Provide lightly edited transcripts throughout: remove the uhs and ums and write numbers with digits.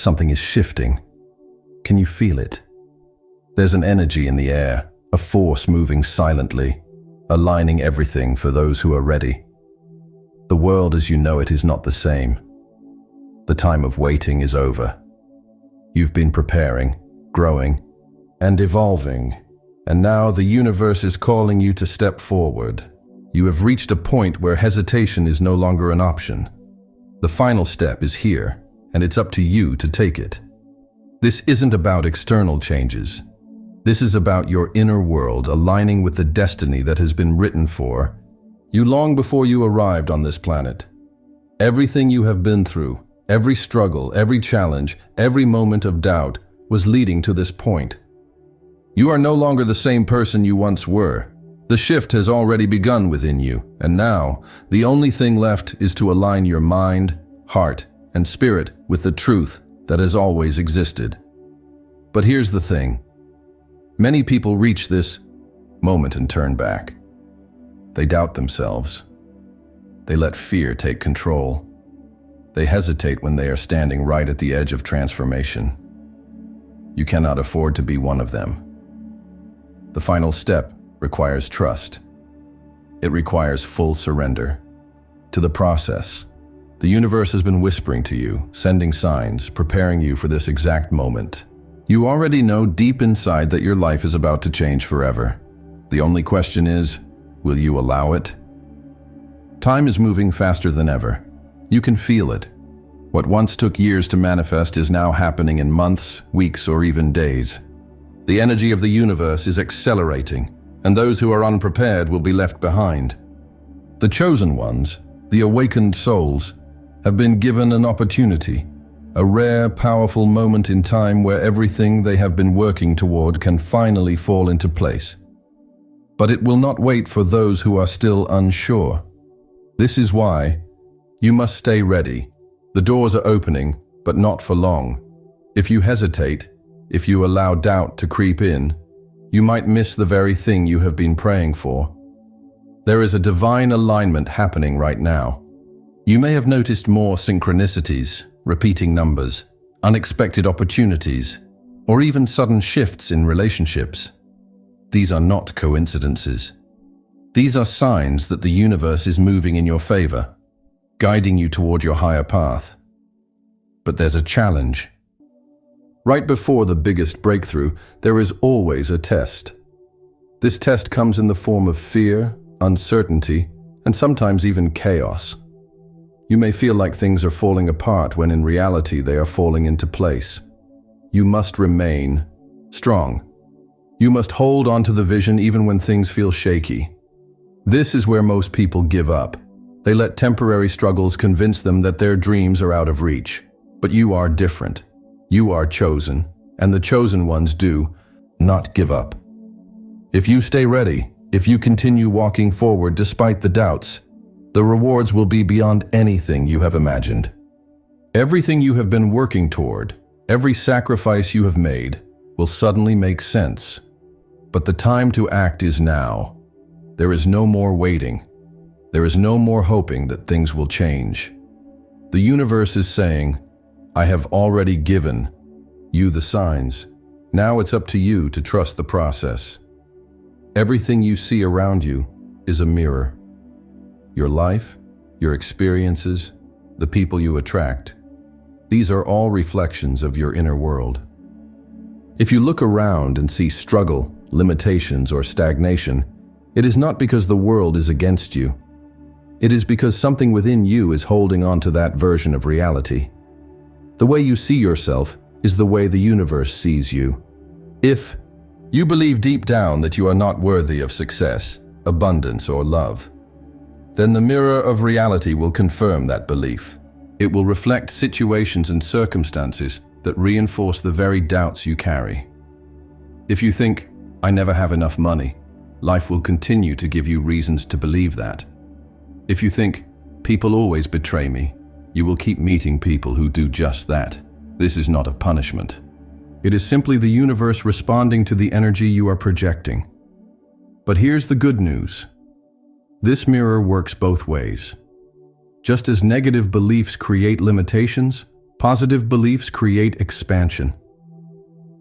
Something is shifting. Can you feel it? There's an energy in the air, a force moving silently, aligning everything for those who are ready. The world as you know it is not the same. The time of waiting is over. You've been preparing, growing, and evolving, and now the universe is calling you to step forward. You have reached a point where hesitation is no longer an option. The final step is here, and it's up to you to take it. This isn't about external changes. This is about your inner world aligning with the destiny that has been written for you long before you arrived on this planet. Everything you have been through, every struggle, every challenge, every moment of doubt was leading to this point. You are no longer the same person you once were. The shift has already begun within you, and now the only thing left is to align your mind, heart, and spirit with the truth that has always existed. But here's the thing. Many people reach this moment and turn back. They doubt themselves. They let fear take control. They hesitate when they are standing right at the edge of transformation. You cannot afford to be one of them. The final step requires trust. It requires full surrender to the process. The universe has been whispering to you, sending signs, preparing you for this exact moment. You already know deep inside that your life is about to change forever. The only question is, will you allow it? Time is moving faster than ever. You can feel it. What once took years to manifest is now happening in months, weeks, or even days. The energy of the universe is accelerating, and those who are unprepared will be left behind. The chosen ones, the awakened souls, have been given an opportunity, a rare, powerful moment in time where everything they have been working toward can finally fall into place. But it will not wait for those who are still unsure. This is why you must stay ready. The doors are opening, but not for long. If you hesitate, if you allow doubt to creep in, you might miss the very thing you have been praying for. There is a divine alignment happening right now. You may have noticed more synchronicities, repeating numbers, unexpected opportunities, or even sudden shifts in relationships. These are not coincidences. These are signs that the universe is moving in your favor, guiding you toward your higher path. But there's a challenge. Right before the biggest breakthrough, there is always a test. This test comes in the form of fear, uncertainty, and sometimes even chaos. You may feel like things are falling apart when in reality they are falling into place. You must remain strong. You must hold on to the vision even when things feel shaky. This is where most people give up. They let temporary struggles convince them that their dreams are out of reach. But you are different. You are chosen, and the chosen ones do not give up. If you stay ready, if you continue walking forward despite the doubts, the rewards will be beyond anything you have imagined. Everything you have been working toward, every sacrifice you have made, will suddenly make sense. But the time to act is now. There is no more waiting. There is no more hoping that things will change. The universe is saying, I have already given you the signs. Now it's up to you to trust the process. Everything you see around you is a mirror. Your life, your experiences, the people you attract, these are all reflections of your inner world. If you look around and see struggle, limitations, or stagnation, it is not because the world is against you. It is because something within you is holding on to that version of reality. The way you see yourself is the way the universe sees you. If you believe deep down that you are not worthy of success, abundance, or love, then the mirror of reality will confirm that belief. It will reflect situations and circumstances that reinforce the very doubts you carry. If you think, I never have enough money, life will continue to give you reasons to believe that. If you think, people always betray me, you will keep meeting people who do just that. This is not a punishment. It is simply the universe responding to the energy you are projecting. But here's the good news. This mirror works both ways. Just as negative beliefs create limitations, Positive beliefs create expansion.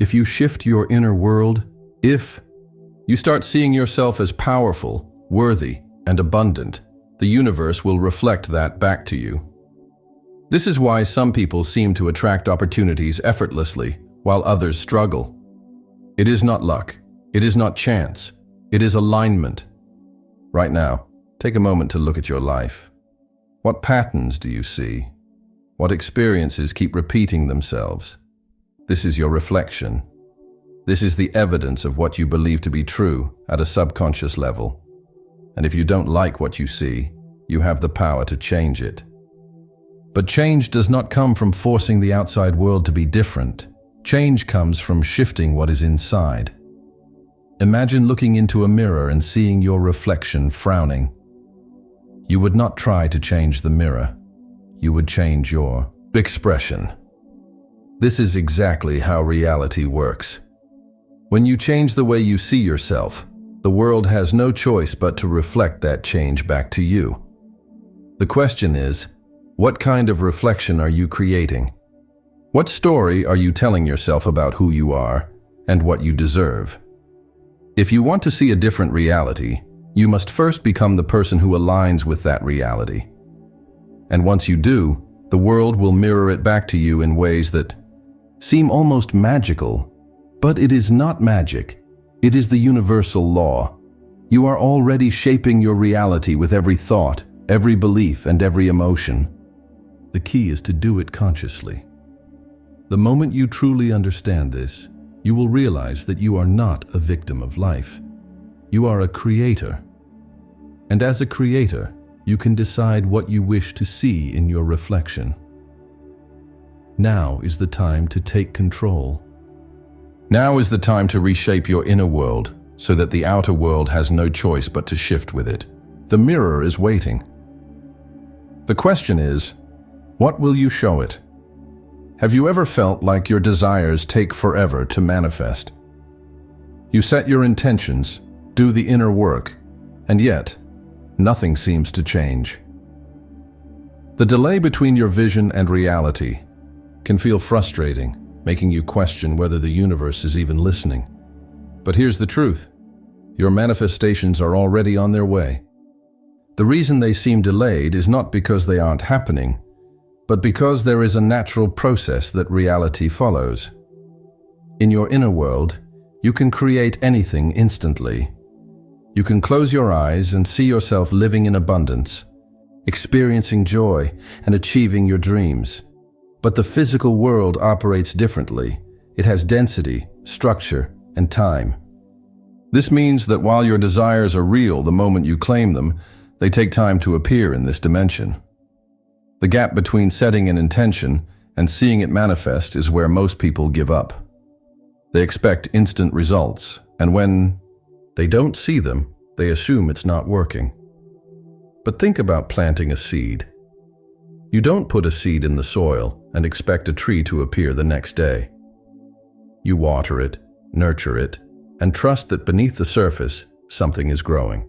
If you shift your inner world, if you start seeing yourself as powerful, worthy, and abundant, the universe will reflect that back to you. This is why some people seem to attract opportunities effortlessly, while others struggle. It is not luck. It is not chance. It is alignment. Right now, take a moment to look at your life. What patterns do you see? What experiences keep repeating themselves? This is your reflection. This is the evidence of what you believe to be true at a subconscious level. And if you don't like what you see, you have the power to change it. But change does not come from forcing the outside world to be different. Change comes from shifting what is inside. Imagine looking into a mirror and seeing your reflection frowning. You would not try to change the mirror. You would change your expression. This is exactly how reality works. When you change the way you see yourself, the world has no choice but to reflect that change back to you. The question is, what kind of reflection are you creating? What story are you telling yourself about who you are and what you deserve? If you want to see a different reality, you must first become the person who aligns with that reality. And once you do, the world will mirror it back to you in ways that seem almost magical. But it is not magic. It is the universal law. You are already shaping your reality with every thought, every belief, and every emotion. The key is to do it consciously. The moment you truly understand this, you will realize that you are not a victim of life. You are a creator. And as a creator, you can decide what you wish to see in your reflection. Now is the time to take control. Now is the time to reshape your inner world so that the outer world has no choice but to shift with it. The mirror is waiting. The question is, what will you show it? Have you ever felt like your desires take forever to manifest? You set your intentions, do the inner work, and yet, nothing seems to change. The delay between your vision and reality can feel frustrating, making you question whether the universe is even listening. But here's the truth. Your manifestations are already on their way. The reason they seem delayed is not because they aren't happening, but because there is a natural process that reality follows. In your inner world, you can create anything instantly. You can close your eyes and see yourself living in abundance, experiencing joy and achieving your dreams. But the physical world operates differently. It has density, structure, and time. This means that while your desires are real the moment you claim them, they take time to appear in this dimension. The gap between setting an intention and seeing it manifest is where most people give up. They expect instant results, and when they don't see them, they assume it's not working. But think about planting a seed. You don't put a seed in the soil and expect a tree to appear the next day. You water it, nurture it, and trust that beneath the surface, something is growing.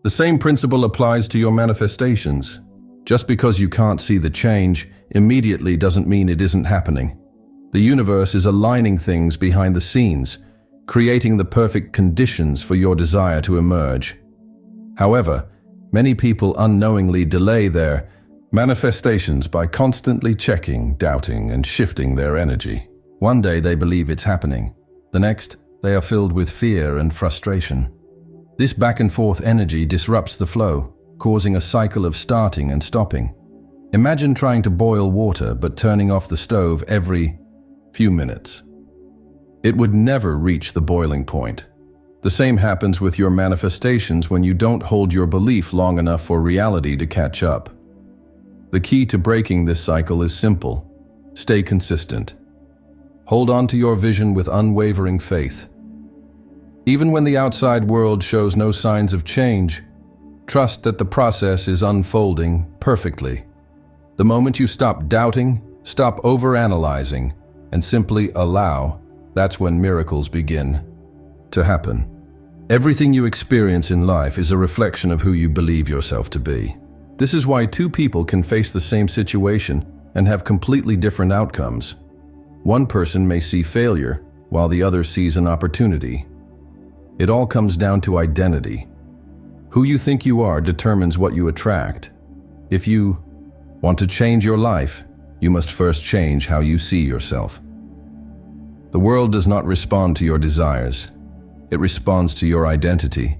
The same principle applies to your manifestations. Just because you can't see the change immediately doesn't mean it isn't happening. The universe is aligning things behind the scenes, creating the perfect conditions for your desire to emerge. However, many people unknowingly delay their manifestations by constantly checking, doubting, and shifting their energy. One day they believe it's happening. The next, they are filled with fear and frustration. This back and forth energy disrupts the flow, causing a cycle of starting and stopping. Imagine trying to boil water but turning off the stove every few minutes. It would never reach the boiling point. The same happens with your manifestations when you don't hold your belief long enough for reality to catch up. The key to breaking this cycle is simple. Stay consistent. Hold on to your vision with unwavering faith. Even when the outside world shows no signs of change, trust that the process is unfolding perfectly. The moment you stop doubting, stop overanalyzing, and simply allow, that's when miracles begin to happen. Everything you experience in life is a reflection of who you believe yourself to be. This is why two people can face the same situation and have completely different outcomes. One person may see failure, while the other sees an opportunity. It all comes down to identity. Who you think you are determines what you attract. If you want to change your life, you must first change how you see yourself. The world does not respond to your desires. It responds to your identity.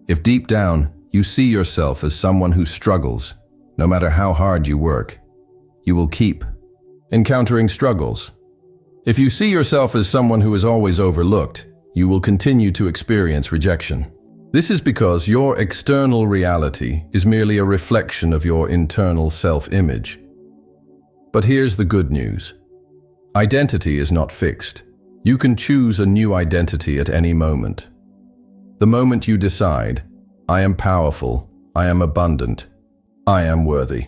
If deep down you see yourself as someone who struggles, no matter how hard you work, you will keep encountering struggles. If you see yourself as someone who is always overlooked, you will continue to experience rejection. This is because your external reality is merely a reflection of your internal self-image. But here's the good news. Identity is not fixed. You can choose a new identity at any moment. The moment you decide, I am powerful, I am abundant, I am worthy,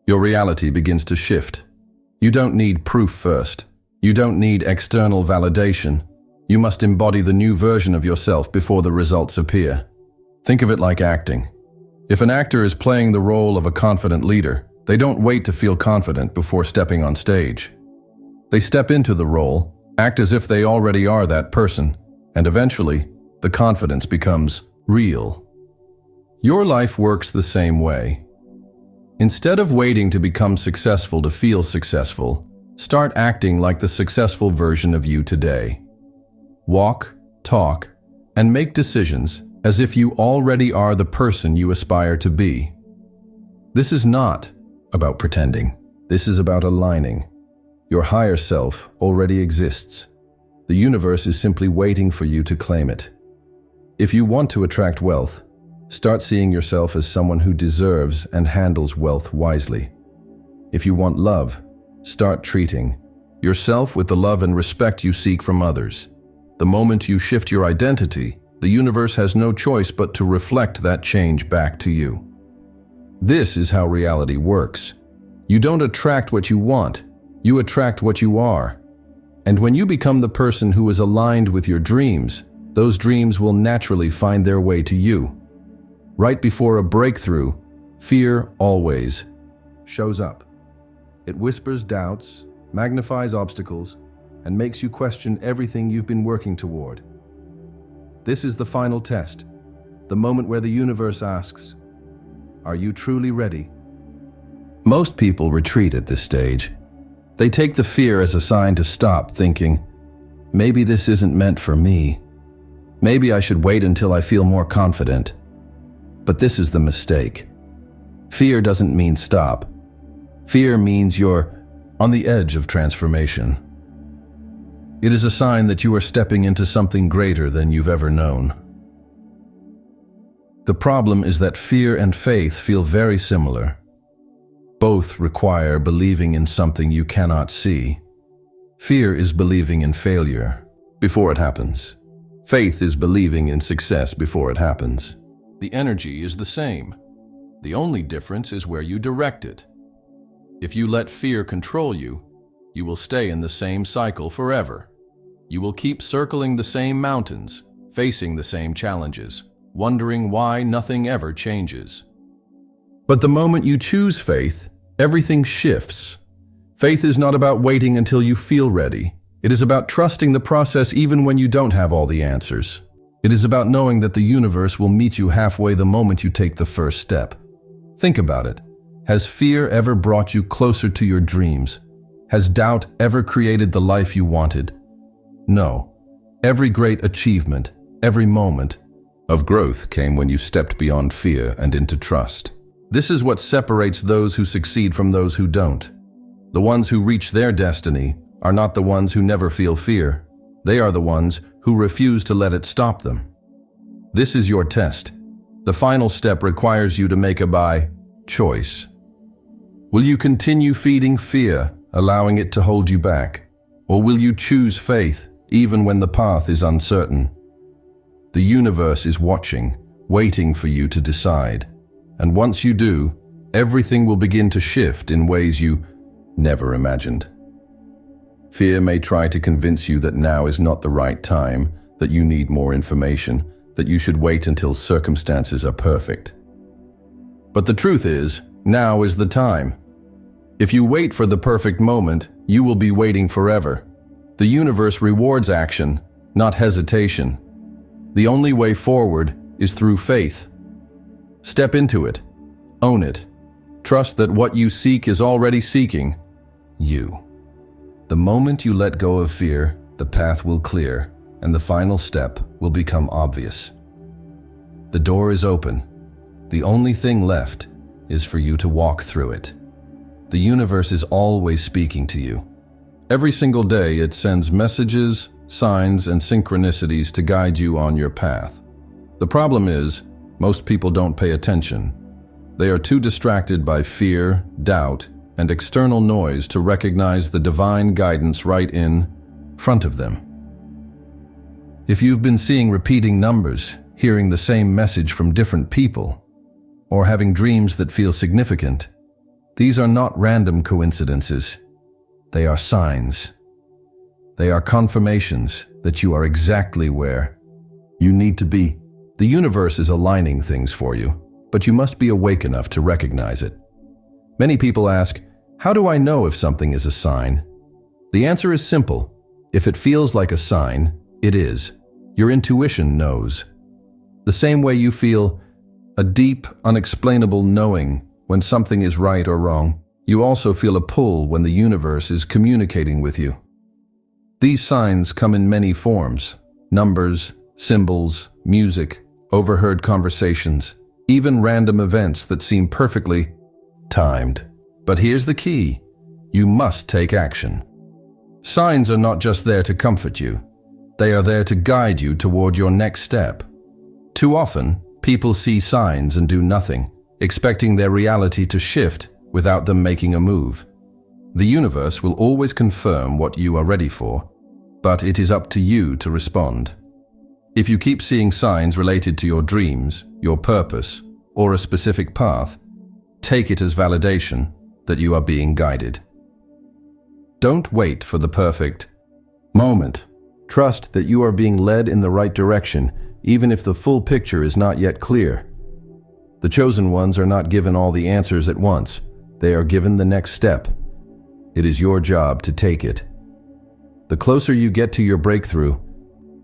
your reality begins to shift. You don't need proof first. You don't need external validation. You must embody the new version of yourself before the results appear. Think of it like acting. If an actor is playing the role of a confident leader, they don't wait to feel confident before stepping on stage. They step into the role, act as if they already are that person, and eventually, the confidence becomes real. Your life works the same way. Instead of waiting to become successful to feel successful, start acting like the successful version of you today. Walk, talk, and make decisions as if you already are the person you aspire to be. This is not about pretending. This is about aligning. Your higher self already exists. The universe is simply waiting for you to claim it. If you want to attract wealth, start seeing yourself as someone who deserves and handles wealth wisely. If you want love, start treating yourself with the love and respect you seek from others. The moment you shift your identity, the universe has no choice but to reflect that change back to you. This is how reality works. You don't attract what you want, you attract what you are. And when you become the person who is aligned with your dreams, those dreams will naturally find their way to you. Right before a breakthrough, fear always shows up. It whispers doubts, magnifies obstacles, and makes you question everything you've been working toward. This is the final test, the moment where the universe asks, are you truly ready? Most people retreat at this stage. They take the fear as a sign to stop, thinking, maybe this isn't meant for me. Maybe I should wait until I feel more confident. But this is the mistake. Fear doesn't mean stop. Fear means you're on the edge of transformation. It is a sign that you are stepping into something greater than you've ever known. The problem is that fear and faith feel very similar. Both require believing in something you cannot see. Fear is believing in failure before it happens. Faith is believing in success before it happens. The energy is the same. The only difference is where you direct it. If you let fear control you, you will stay in the same cycle forever. You will keep circling the same mountains, facing the same challenges, wondering why nothing ever changes. But the moment you choose faith, everything shifts. Faith is not about waiting until you feel ready. It is about trusting the process even when you don't have all the answers. It is about knowing that the universe will meet you halfway the moment you take the first step. Think about it. Has fear ever brought you closer to your dreams? Has doubt ever created the life you wanted? No. Every great achievement, every moment of growth came when you stepped beyond fear and into trust. This is what separates those who succeed from those who don't. The ones who reach their destiny are not the ones who never feel fear. They are the ones who refuse to let it stop them. This is your test. The final step requires you to make a choice. Will you continue feeding fear, allowing it to hold you back? Or will you choose faith, even when the path is uncertain? The universe is watching, waiting for you to decide. And once you do, everything will begin to shift in ways you never imagined. Fear may try to convince you that now is not the right time, that you need more information, that you should wait until circumstances are perfect. But the truth is, now is the time. If you wait for the perfect moment, you will be waiting forever. The universe rewards action, not hesitation. The only way forward is through faith. Step into it. Own it. Trust that what you seek is already seeking you. The moment you let go of fear, the path will clear, and the final step will become obvious. The door is open. The only thing left is for you to walk through it. The universe is always speaking to you. Every single day it sends messages, signs, and synchronicities to guide you on your path. The problem is, most people don't pay attention. They are too distracted by fear, doubt, and external noise to recognize the divine guidance right in front of them. If you've been seeing repeating numbers, hearing the same message from different people, or having dreams that feel significant, these are not random coincidences. They are signs. They are confirmations that you are exactly where you need to be. The universe is aligning things for you, but you must be awake enough to recognize it. Many people ask, how do I know if something is a sign? The answer is simple. If it feels like a sign, it is. Your intuition knows. The same way you feel a deep, unexplainable knowing when something is right or wrong, you also feel a pull when the universe is communicating with you. These signs come in many forms: numbers, symbols, music, overheard conversations, even random events that seem perfectly timed. But here's the key: you must take action. Signs are not just there to comfort you. They are there to guide you toward your next step. Too often, people see signs and do nothing, expecting their reality to shift without them making a move. The universe will always confirm what you are ready for, but it is up to you to respond. If you keep seeing signs related to your dreams, your purpose, or a specific path, take it as validation that you are being guided. Don't wait for the perfect moment. Trust that you are being led in the right direction, even if the full picture is not yet clear. The chosen ones are not given all the answers at once. They are given the next step. It is your job to take it. The closer you get to your breakthrough,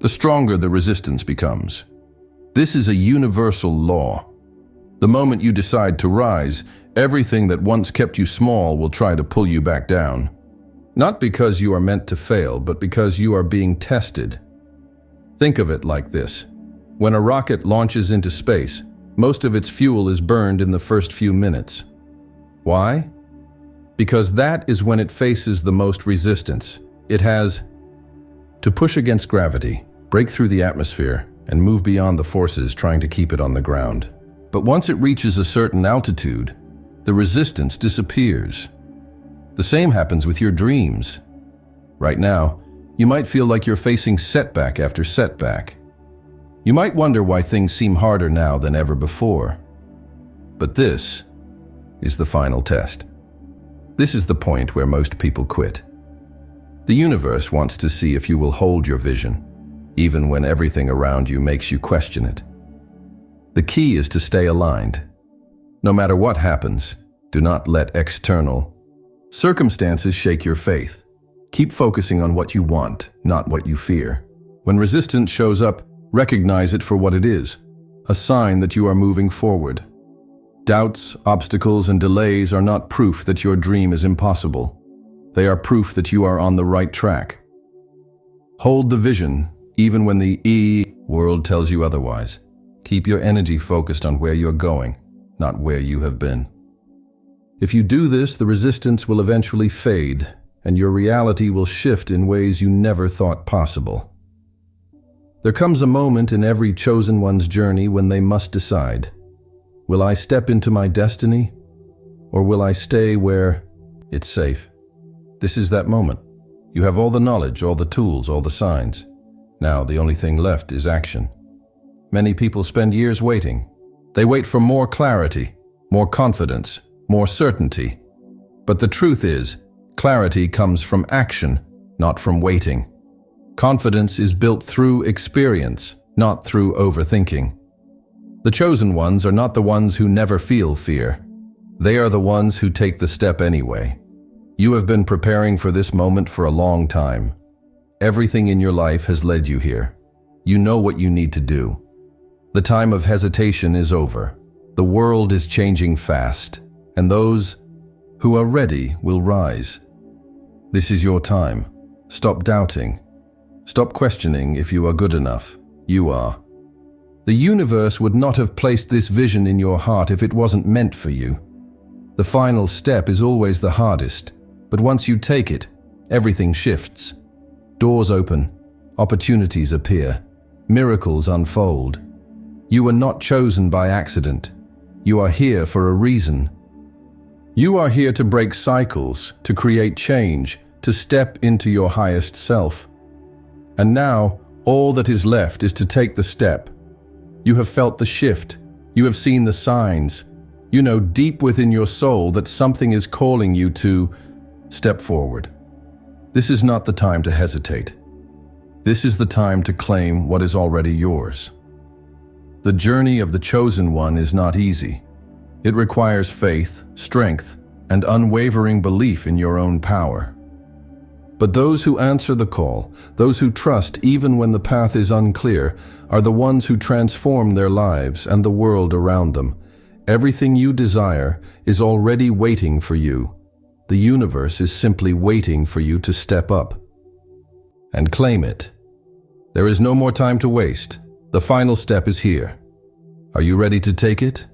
the stronger the resistance becomes. This is a universal law. The moment you decide to rise, everything that once kept you small will try to pull you back down. Not because you are meant to fail, but because you are being tested. Think of it like this. When a rocket launches into space, most of its fuel is burned in the first few minutes. Why? Because that is when it faces the most resistance. It has to push against gravity, break through the atmosphere, and move beyond the forces trying to keep it on the ground. But once it reaches a certain altitude, the resistance disappears. The same happens with your dreams. Right now, you might feel like you're facing setback after setback. You might wonder why things seem harder now than ever before. But this is the final test. This is the point where most people quit. The universe wants to see if you will hold your vision, even when everything around you makes you question it. The key is to stay aligned. No matter what happens, do not let external circumstances shake your faith. Keep focusing on what you want, not what you fear. When resistance shows up, recognize it for what it is, a sign that you are moving forward. Doubts, obstacles, and delays are not proof that your dream is impossible. They are proof that you are on the right track. Hold the vision, even when the world tells you otherwise. Keep your energy focused on where you're going, not where you have been. If you do this, the resistance will eventually fade, and your reality will shift in ways you never thought possible. There comes a moment in every chosen one's journey when they must decide, will I step into my destiny, or will I stay where it's safe? This is that moment. You have all the knowledge, all the tools, all the signs. Now the only thing left is action. Many people spend years waiting. They wait for more clarity, more confidence, more certainty. But the truth is, clarity comes from action, not from waiting. Confidence is built through experience, not through overthinking. The chosen ones are not the ones who never feel fear. They are the ones who take the step anyway. You have been preparing for this moment for a long time. Everything in your life has led you here. You know what you need to do. The time of hesitation is over. The world is changing fast, and those who are ready will rise. This is your time. Stop doubting. Stop questioning if you are good enough. You are. The universe would not have placed this vision in your heart if it wasn't meant for you. The final step is always the hardest, but once you take it, everything shifts. Doors open, opportunities appear, miracles unfold. You were not chosen by accident. You are here for a reason. You are here to break cycles, to create change, to step into your highest self. And now, all that is left is to take the step. You have felt the shift. You have seen the signs. You know deep within your soul that something is calling you to step forward. This is not the time to hesitate. This is the time to claim what is already yours. The journey of the chosen one is not easy. It requires faith, strength, and unwavering belief in your own power. But those who answer the call, those who trust even when the path is unclear, are the ones who transform their lives and the world around them. Everything you desire is already waiting for you. The universe is simply waiting for you to step up and claim it. There is no more time to waste. The final step is here. Are you ready to take it?